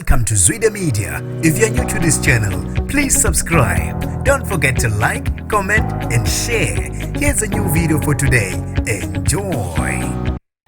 Welcome to Zwida Media. If you're new to this channel, please subscribe. Don't forget to like, comment, and share. Here's a new video for today. Enjoy.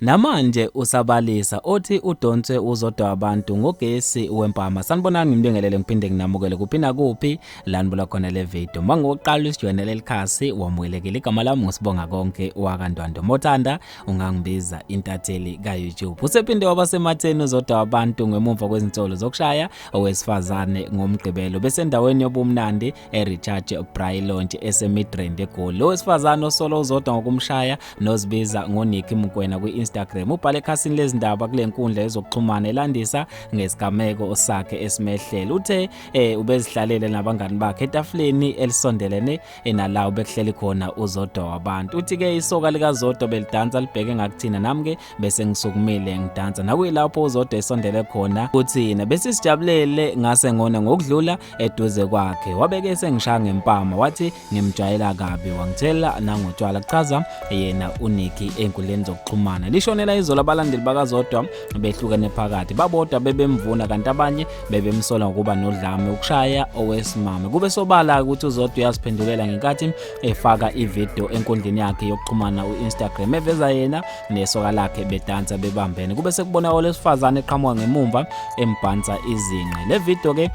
Namanje usabalisa othi udonswe uZODWA WABANTU NgoGesi Wempama. Sanibonani ngibingelele ngiphinde nginamukele kuphina kuphi la nibula khona le video. Mangoqala isijoyina lelikhasi wamukelekile igama lami ngosibonga konke wakandwando Mothanda ungangibiza intatheli ka YouTube. Usephinde wabasematheni uZODWA WABANTU ngemumva kwezinsolo zokushaya owesifazane ngomgqibelo bese endaweni yobumnandi eRicharge Braai Lounge eseMidrand eGoli. Lo wesifazane osolo uZODWA ngokumshaya nozibiza ngoNicky Mukwena Instagram ubhale ekhasini lezindaba kule nkundla ezokuxhumana elandisa ngesigameko sakhe esimehlele. Uthe ubezihlalele nabangani bakhe etafuleni elisondelene nalawo bekuhleli khona uZODWA WABANTU. Uthi ke isoka lika ZODWA belidansa libheke ngakuthina nami ke bese ngisukumile ngidansa nakuyilapho uZODWA esondele khona kuthina bese sijabulele ngase ngona ngokudlula eduze kwakhe wabeke sengishaya ngempama wathi ngimjayela kabi wangithela nangotshwala kuchaza yena uNicky enkundleni zokuxhumana. Lishonela izolo abalandeli bakaZODWA behlukene phakathi babodwa bebemvuna kanti abanye bebemsola ngokuba nodlame ukushaya owesimame. Kube sobala ukuthi uZODWA uyasiphendulela ngenkathi efaka ivideo enkundleni yakhe yokuxhumana uInstagram eveza yena nesoka lakhe bedansa bebambene. Kube sekubona olesifazane eqhamuka ngemumva embhansa izinqe. Le video ke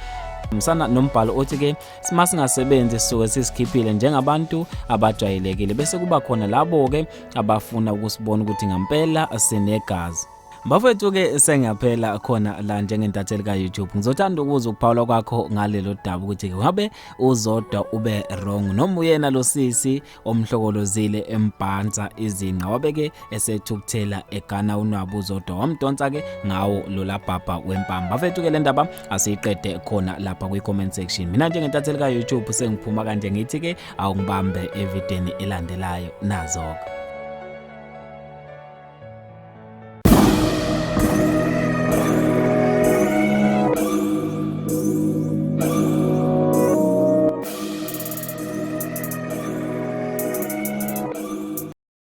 msana nombhalo othi ke simasingasebenzi sisuke sisikhiphile njengabantu abajwayelekile bese kuba khona labo ke abafuna ukusibona ukuthi ngempela sinegazi. Bafethu ke sengaphela khona la njengentatheli ka YouTube. Ngizothanda ukuza ukuphawula kwakho ngalelo daba ukuthi ke ngabe uZODWA ube wrong noma uyena lo sisi omhlokolozile embhansa izinqa wabeke esethukuthela egana unwabo uZODWA wamdonsa ke ngawo lo labhaba wempama. Bafethu ke le ndaba asiyiqede khona lapha kwi comment section. Mina njengentatheli ka YouTube sengiphuma kanje ngithi ke awungibambe evideni elandelayo nazo.